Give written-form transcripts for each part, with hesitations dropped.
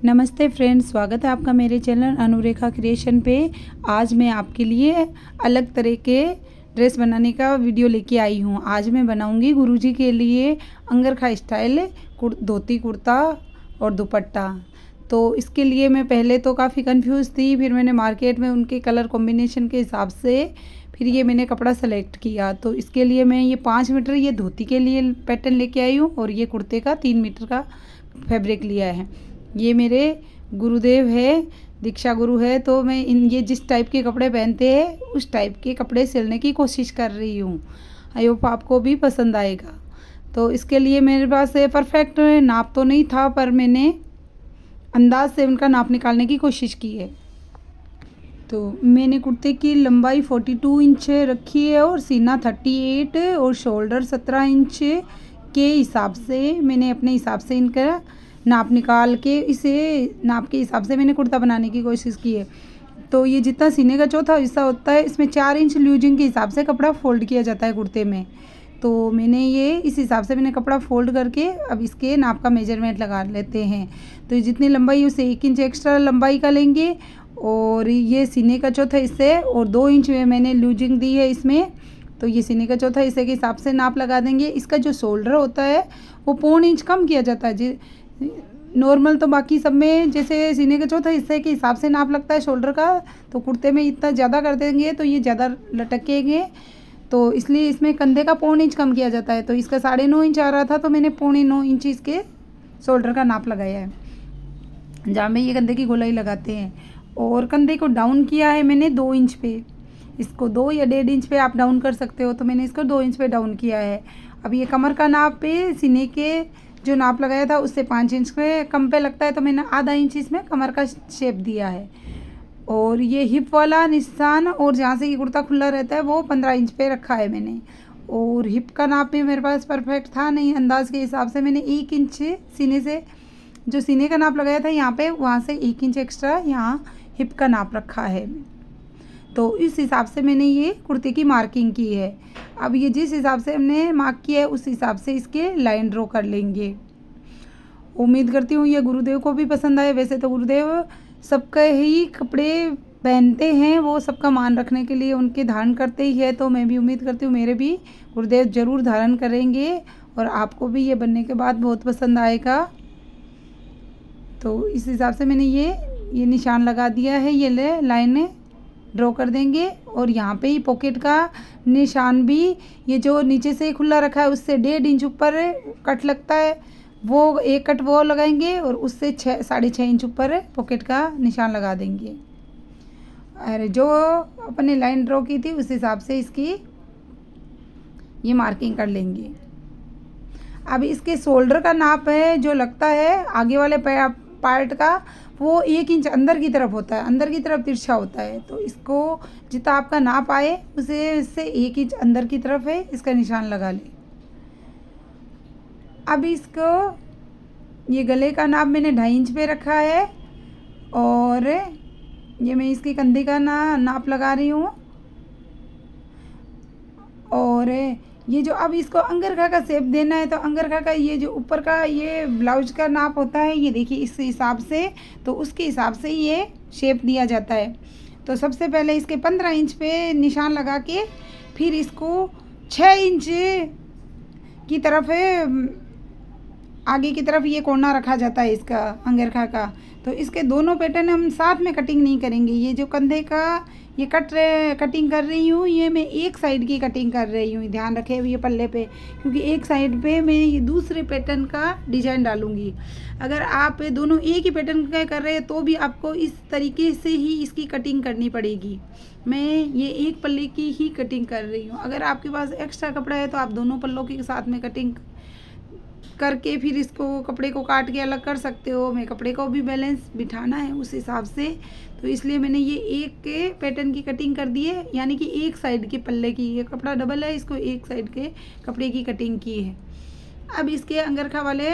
नमस्ते फ्रेंड्स, स्वागत है आपका मेरे चैनल अनुरेखा क्रिएशन पे। आज मैं आपके लिए अलग तरह के ड्रेस बनाने का वीडियो लेके आई हूँ। आज मैं बनाऊँगी गुरुजी के लिए अंगरखा स्टाइल धोती कुर्ता और दुपट्टा। तो इसके लिए मैं पहले तो काफ़ी कंफ्यूज थी, फिर मैंने मार्केट में उनके कलर कॉम्बिनेशन के हिसाब से फिर ये मैंने कपड़ा सेलेक्ट किया। तो इसके लिए मैं ये 5 मीटर ये धोती के लिए पैटर्न लेके आई हूँ और ये कुर्ते का 3 मीटर का फैब्रिक लिया है। ये मेरे गुरुदेव है, दीक्षा गुरु है, तो मैं ये जिस टाइप के कपड़े पहनते हैं उस टाइप के कपड़े सिलने की कोशिश कर रही हूँ। आई होप आपको भी पसंद आएगा। तो इसके लिए मेरे पास परफेक्ट नाप तो नहीं था, पर मैंने अंदाज से उनका नाप निकालने की कोशिश की है। तो मैंने कुर्ते की लंबाई 42 इंच रखी है और सीना 38 और शोल्डर 17 इंच के हिसाब से मैंने अपने हिसाब से इनका नाप निकाल के इसे नाप के हिसाब से मैंने कुर्ता बनाने की कोशिश की है। तो ये जितना सीने का चौथा हिस्सा होता है, इसमें 4 इंच लूजिंग के हिसाब से कपड़ा फोल्ड किया जाता है कुर्ते में। तो मैंने ये इस हिसाब से मैंने कपड़ा फोल्ड करके अब इसके नाप का मेजरमेंट लगा लेते हैं। तो जितनी लंबाई उसे 1 इंच एक्स्ट्रा लंबाई का लेंगे और ये सीने का चौथा हिस्से और 2 इंच में मैंने लूजिंग दी है इसमें। तो ये सीने का चौथा हिस्से के हिसाब से नाप लगा देंगे। इसका जो शोल्डर होता है वो 0.25 इंच कम किया जाता है जी। नॉर्मल तो बाकी सब में जैसे सीने के चौथा हिस्से के हिसाब से नाप लगता है शोल्डर का, तो कुर्ते में इतना ज़्यादा कर देंगे तो ये ज़्यादा लटकेंगे। तो इसलिए इसमें कंधे का 0.25 इंच कम किया जाता है। तो इसका 9.5 इंच आ रहा था, तो मैंने 9.25 इंच इसके शोल्डर का नाप लगाया है, जहाँ में ये कंधे की गोलाई लगाते हैं। और कंधे को डाउन किया है मैंने 2 इंच पे। इसको 2 या 1.5 इंच पे आप डाउन कर सकते हो, तो मैंने इसको 2 इंच पे डाउन किया है। अब ये कमर का नाप पे सीने के जो नाप लगाया था उससे 5 इंच पे कम पे लगता है, तो मैंने आधा इंच इसमें कमर का शेप दिया है। और ये हिप वाला निशान और जहाँ से ये कुर्ता खुला रहता है वो 15 इंच पे रखा है मैंने। और हिप का नाप भी मेरे पास परफेक्ट था नहीं, अंदाज के हिसाब से मैंने 1 इंच सीने से जो सीने का नाप लगाया था यहाँ पे, वहाँ से 1 इंच एक्स्ट्रा यहाँ हिप का नाप रखा है। तो इस हिसाब से मैंने ये कुर्ते की मार्किंग की है। अब ये जिस हिसाब से हमने मार्क किया है उस हिसाब से इसके लाइन ड्रॉ कर लेंगे। उम्मीद करती हूँ ये गुरुदेव को भी पसंद आए। वैसे तो गुरुदेव सबका ही कपड़े पहनते हैं, वो सबका मान रखने के लिए उनके धारण करते ही है। तो मैं भी उम्मीद करती हूँ मेरे भी गुरुदेव ज़रूर धारण करेंगे और आपको भी ये बनने के बाद बहुत पसंद आएगा। तो इस हिसाब से मैंने ये निशान लगा दिया है, ये लाइन ड्रॉ कर देंगे। और यहाँ पे ही पॉकेट का निशान भी, ये जो नीचे से खुला रखा है उससे 1.5 इंच ऊपर कट लगता है, वो एक कट वो लगाएंगे और उससे 6.5 इंच ऊपर पॉकेट का निशान लगा देंगे। और जो अपने लाइन ड्रॉ की थी उस हिसाब से इसकी ये मार्किंग कर लेंगे। अब इसके शोल्डर का नाप है जो लगता है आगे वाले पार्ट का, वो 1 इंच अंदर की तरफ होता है, अंदर की तरफ तिरछा होता है। तो इसको जितना आपका नाप आए उसे इससे 1 इंच अंदर की तरफ है इसका निशान लगा लें। अब इसको ये गले का नाप मैंने 2.5 इंच पे रखा है और ये मैं इसके कंधे का नाप लगा रही हूँ। और ये जो अब इसको अंगरखा का शेप देना है, तो अंगरखा का ये जो ऊपर का ये ब्लाउज का नाप होता है, ये देखिए इस हिसाब से, तो उसके हिसाब से ये शेप दिया जाता है। तो सबसे पहले इसके 15 इंच पे निशान लगा के फिर इसको 6 इंच की तरफ आगे की तरफ ये कोना रखा जाता है इसका अंगरखा का। तो इसके दोनों पैटर्न हम साथ में कटिंग नहीं करेंगे। ये जो कंधे का ये कटिंग कर रही हूँ, ये मैं एक साइड की कटिंग कर रही हूँ, ध्यान रखें ये पल्ले पे, क्योंकि एक साइड पे मैं ये दूसरे पैटर्न का डिजाइन डालूंगी। अगर आप दोनों एक ही पैटर्न का कर रहे हैं तो भी आपको इस तरीके से ही इसकी कटिंग करनी पड़ेगी। मैं ये एक पल्ले की ही कटिंग कर रही हूँ। अगर आपके पास एक्स्ट्रा कपड़ा है तो आप दोनों पल्लों के साथ में कटिंग करके फिर इसको कपड़े को काट के अलग कर सकते हो। मैं कपड़े को भी बैलेंस बिठाना है उस हिसाब से, तो इसलिए मैंने ये एक के पैटर्न की कटिंग कर दी है, यानी कि एक साइड के पल्ले की, ये कपड़ा डबल है, इसको एक साइड के कपड़े की कटिंग की है। अब इसके अंगरखा वाले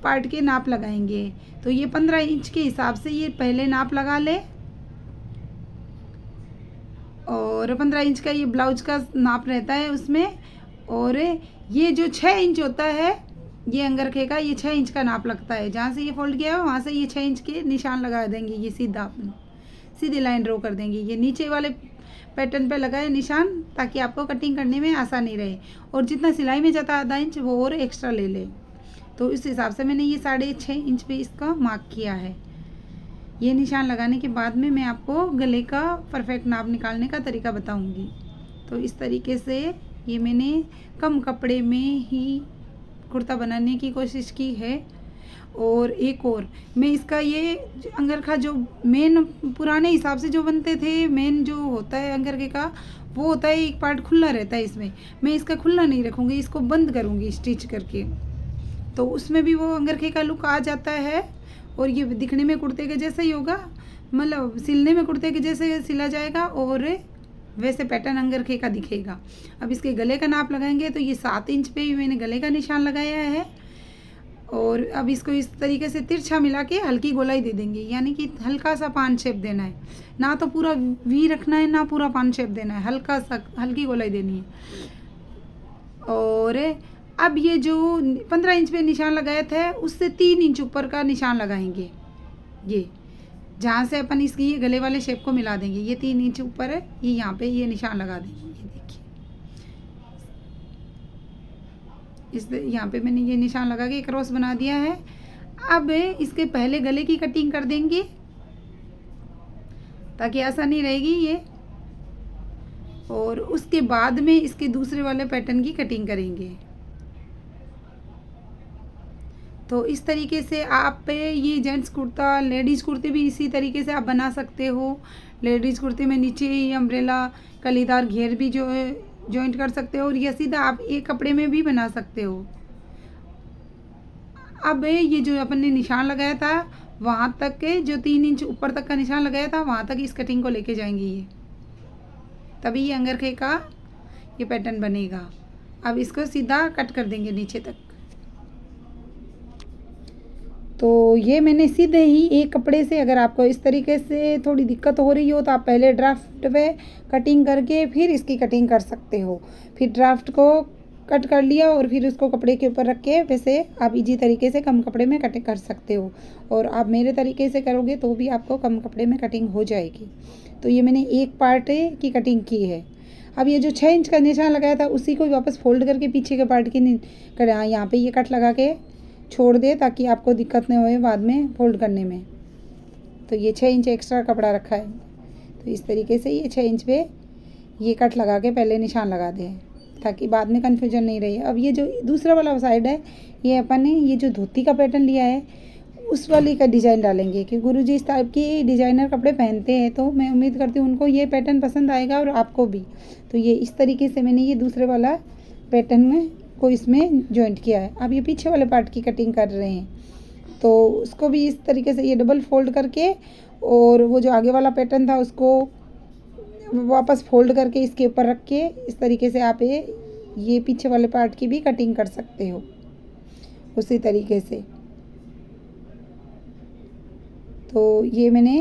पार्ट के नाप लगाएंगे। तो ये 15 इंच के हिसाब से ये पहले नाप लगा ले और 15 इंच का ये ब्लाउज का नाप रहता है उसमें। और ये जो 6 इंच होता है ये अंगरखे का ये 6 इंच का नाप लगता है। जहाँ से ये फोल्ड किया है वहाँ से ये 6 इंच के निशान लगा देंगे। ये सीधा सीधी लाइन ड्रॉ कर देंगे। ये नीचे वाले पैटर्न पे लगाए निशान ताकि आपको कटिंग करने में आसानी रहे। और जितना सिलाई में जाता है आधा इंच वो और एक्स्ट्रा ले ले। तो इस हिसाब से मैंने ये 6.5 इंच पे इसका मार्क किया है। ये निशान लगाने के बाद में मैं आपको गले का परफेक्ट नाप निकालने का तरीका बताऊंगी। तो इस तरीके से ये मैंने कम कपड़े में ही कुर्ता बनाने की कोशिश की है। और एक और मैं इसका ये अंगरखा जो मेन पुराने हिसाब से जो बनते थे, मेन जो होता है अंगरखे का वो होता है एक पार्ट खुला रहता है। इसमें मैं इसका खुला नहीं रखूँगी, इसको बंद करूँगी स्टिच करके। तो उसमें भी वो अंगरखे का लुक आ जाता है और ये दिखने में कुर्ते के जैसा ही होगा, मतलब सिलने में कुर्ते के जैसे सिला जाएगा और वैसे पैटर्न अंगरखे का दिखेगा। अब इसके गले का नाप लगाएंगे तो ये 7 इंच पे ही मैंने गले का निशान लगाया है। और अब इसको इस तरीके से तिरछा मिला के हल्की गोलाई दे देंगे, यानी कि हल्का सा पान शेप देना है। ना तो पूरा वी रखना है ना पूरा पान शेप देना है, हल्का सा हल्की गोलाई देनी है। और अब ये जो 15 इंच पे निशान लगाया था उससे 3 इंच ऊपर का निशान लगाएंगे। ये जहाँ से अपन इसकी ये गले वाले शेप को मिला देंगे, ये 3 इंच ऊपर है, ये यहाँ पे ये निशान लगा देंगे। ये देखिए इस यहाँ पे मैंने ये निशान लगा के क्रॉस बना दिया है। अब इसके पहले गले की कटिंग कर देंगे ताकि आसानी रहेगी ये। और उसके बाद में इसके दूसरे वाले पैटर्न की कटिंग करेंगे। तो इस तरीके से आप ये जेंट्स कुर्ता, लेडीज़ कुर्ते भी इसी तरीके से आप बना सकते हो। लेडीज़ कुर्ते में नीचे ही अम्ब्रेला कलीदार घेर भी जो है जॉइंट कर सकते हो और ये सीधा आप एक कपड़े में भी बना सकते हो। अब ये जो अपन ने निशान लगाया था वहाँ तक के जो 3 इंच ऊपर तक का निशान लगाया था वहाँ तक इस कटिंग को लेके जाएंगे ये, तभी ये अंगरखे का ये पैटर्न बनेगा। अब इसको सीधा कट कर देंगे नीचे तक। तो ये मैंने सीधे ही एक कपड़े से, अगर आपको इस तरीके से थोड़ी दिक्कत हो रही हो तो आप पहले ड्राफ्ट पे कटिंग करके फिर इसकी कटिंग कर सकते हो। फिर ड्राफ्ट को कट कर लिया और फिर उसको कपड़े के ऊपर रख के वैसे आप इजी तरीके से कम कपड़े में कटिंग कर सकते हो। और आप मेरे तरीके से करोगे तो भी आपको कम कपड़े में कटिंग हो जाएगी। तो ये मैंने एक पार्ट की कटिंग की है। अब ये जो 6 इंच का निशान लगाया था उसी को वापस फोल्ड करके पीछे के पार्ट की यहाँ पे ये कट लगा के छोड़ दे ताकि आपको दिक्कत नहीं होए बाद में फोल्ड करने में। तो ये 6 इंच एक्स्ट्रा कपड़ा रखा है, तो इस तरीके से ये 6 इंच पे ये कट लगा के पहले निशान लगा दें ताकि बाद में कन्फ्यूजन नहीं रही। अब ये जो दूसरा वाला साइड है ये अपन ने ये जो धोती का पैटर्न लिया है उस वाली का डिज़ाइन डालेंगे कि गुरुजी इस टाइप की डिज़ाइनर कपड़े पहनते हैं, तो मैं उम्मीद करती हूँ उनको ये पैटर्न पसंद आएगा और आपको भी। तो ये इस तरीके से मैंने ये दूसरे वाला पैटर्न में को इसमें जॉइंट किया है। अब ये पीछे वाले पार्ट की कटिंग कर रहे हैं, तो उसको भी इस तरीके से ये डबल फोल्ड करके और वो जो आगे वाला पैटर्न था उसको वापस फोल्ड करके इसके ऊपर रख के इस तरीके से आप ये पीछे वाले पार्ट की भी कटिंग कर सकते हो उसी तरीके से। तो ये मैंने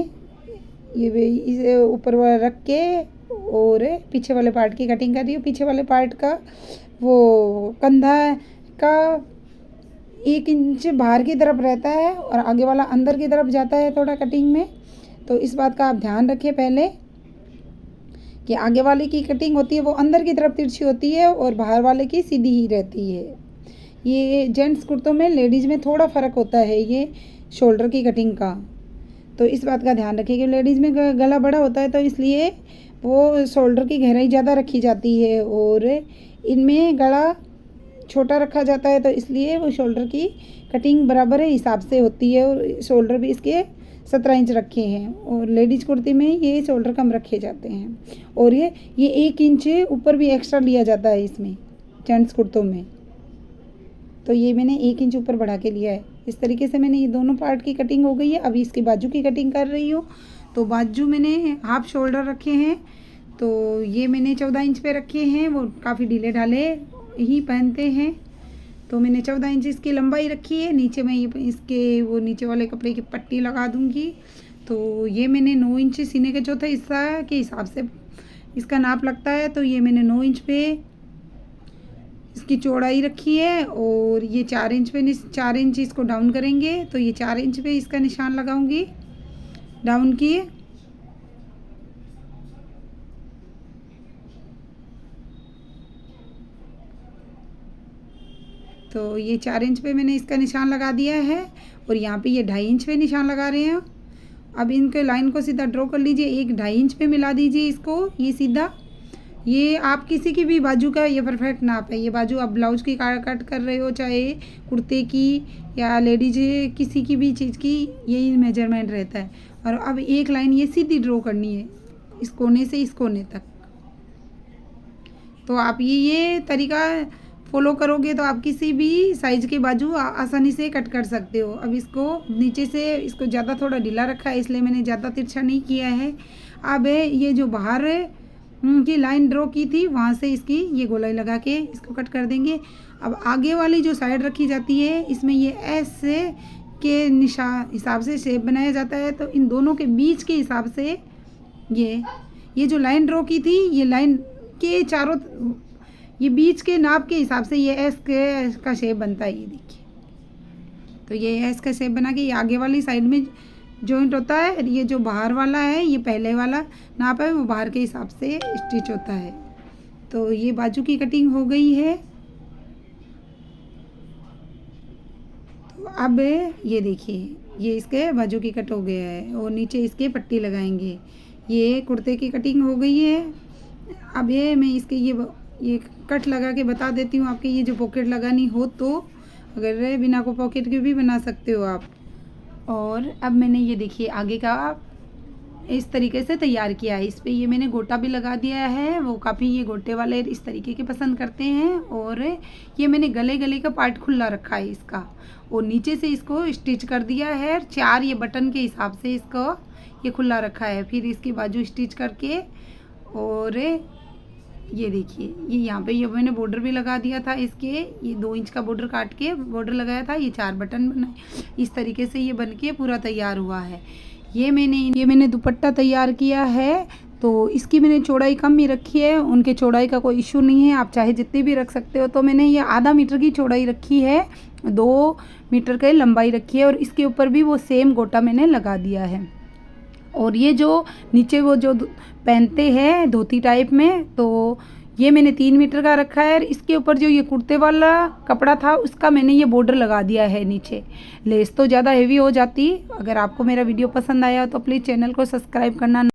ये इसे ऊपर वाला रख के और पीछे वाले पार्ट की कटिंग कर रही हूँ। पीछे वाले पार्ट का वो कंधा का 1 इंच बाहर की तरफ रहता है और आगे वाला अंदर की तरफ जाता है थोड़ा कटिंग में। तो इस बात का आप ध्यान रखिए पहले कि आगे वाले की कटिंग होती है वो अंदर की तरफ तिरछी होती है और बाहर वाले की सीधी ही रहती है। ये जेंट्स कुर्तों में, लेडीज़ में थोड़ा फ़र्क होता है ये शोल्डर की कटिंग का। तो इस बात का ध्यान रखिए कि लेडीज़ में गला बड़ा होता है तो इसलिए वो शोल्डर की गहराई ज़्यादा रखी जाती है और इनमें गला छोटा रखा जाता है, तो इसलिए वो शोल्डर की कटिंग बराबर हिसाब से होती है और शोल्डर भी इसके 17 इंच रखे हैं। और लेडीज़ कुर्ती में ये शोल्डर कम रखे जाते हैं और ये 1 इंच ऊपर भी एक्स्ट्रा लिया जाता है इसमें जेंट्स कुर्तों में। तो ये मैंने 1 इंच ऊपर बढ़ा के लिया है। इस तरीके से मैंने ये दोनों पार्ट की कटिंग हो गई है। अभी इसके बाजू की कटिंग कर रही हूँ। तो बाजू मैंने हाफ शोल्डर रखे हैं, तो ये मैंने 14 इंच पे रखे हैं। वो काफ़ी ढीले ढाले ही पहनते हैं, तो मैंने 14 इंच इसकी लंबाई रखी है। नीचे मैं ये इसके वो नीचे वाले कपड़े की पट्टी लगा दूँगी। तो ये मैंने 9 इंच सीने के चौथे हिस्सा के हिसाब से इसका नाप लगता है, तो ये मैंने 9 इंच पे इसकी चौड़ाई रखी है और ये 4 इंच पे 4 इंच इसको डाउन करेंगे, तो ये 4 इंच पे इसका निशान लगाऊंगी डाउन किए। तो ये 4 इंच पे मैंने इसका निशान लगा दिया है और यहाँ पे ये 2.5 इंच पे निशान लगा रहे हैं। अब इनके लाइन को सीधा ड्रॉ कर लीजिए, 1-2.5 इंच पे मिला दीजिए इसको, ये सीधा। ये आप किसी की भी बाजू का ये परफेक्ट नाप है। ये बाजू आप ब्लाउज की कट कर रहे हो, चाहे कुर्ते की या लेडीज किसी की भी चीज़ की, यही मेजरमेंट रहता है। और अब एक लाइन ये सीधी ड्रॉ करनी है इस कोने से इस कोने तक। तो आप ये तरीका फॉलो करोगे तो आप किसी भी साइज के बाजू आसानी से कट कर सकते हो। अब इसको नीचे से इसको ज़्यादा थोड़ा ढीला रखा है, इसलिए मैंने ज़्यादा तिरछा नहीं किया है। अब ये जो बाहर की लाइन ड्रॉ की थी वहाँ से इसकी ये गोलाई लगा के इसको कट कर देंगे। अब आगे वाली जो साइड रखी जाती है इसमें ये एस के हिसाब से शेप बनाया जाता है। तो इन दोनों के बीच के हिसाब से ये जो लाइन ड्रॉ की थी, ये लाइन के चारों ये बीच के नाप के हिसाब से ये एस का शेप बनता है। ये देखिए, तो ये एस का शेप बना के ये आगे वाली साइड में जॉइंट होता है। ये जो बाहर वाला है, ये पहले वाला नाप है, वो बाहर के हिसाब से स्टिच होता है। तो ये बाजू की कटिंग हो गई है। तो अब ये देखिए, ये इसके बाजू की कट हो गया है और नीचे इसके पट्टी लगाएंगे। ये कुर्ते की कटिंग हो गई है। अब ये मैं इसके ये कट लगा के बता देती हूँ आपके। ये जो पॉकेट लगानी हो तो अगर बिना को पॉकेट के भी बना सकते हो आप। और अब मैंने ये देखिए आगे का इस तरीके से तैयार किया है। इस पे ये मैंने गोटा भी लगा दिया है। वो काफ़ी ये गोटे वाले इस तरीके के पसंद करते हैं। और ये मैंने गले का पार्ट खुला रखा है इसका, और नीचे से इसको स्टिच कर दिया है। 4 ये बटन के हिसाब से इसको ये खुला रखा है। फिर इसकी बाजू स्टिच करके, और ये देखिए ये यहाँ पे ये मैंने बॉर्डर भी लगा दिया था इसके। ये 2 इंच का बॉर्डर काट के बॉर्डर लगाया था। ये 4 बटन बनाए, इस तरीके से ये बन के पूरा तैयार हुआ है। ये मैंने दुपट्टा तैयार किया है। तो इसकी मैंने चौड़ाई कम ही रखी है। उनके चौड़ाई का कोई इशू नहीं है, आप चाहे जितनी भी रख सकते हो। तो मैंने ये आधा मीटर की चौड़ाई रखी है, 2 मीटर की लंबाई रखी है, और इसके ऊपर भी वो सेम गोटा मैंने लगा दिया है। और ये जो नीचे वो जो पहनते हैं धोती टाइप में, तो ये मैंने 3 मीटर का रखा है। इसके ऊपर जो ये कुर्ते वाला कपड़ा था उसका मैंने ये बॉर्डर लगा दिया है नीचे। लेस तो ज़्यादा हेवी हो जाती। अगर आपको मेरा वीडियो पसंद आया तो प्लीज़ चैनल को सब्सक्राइब करना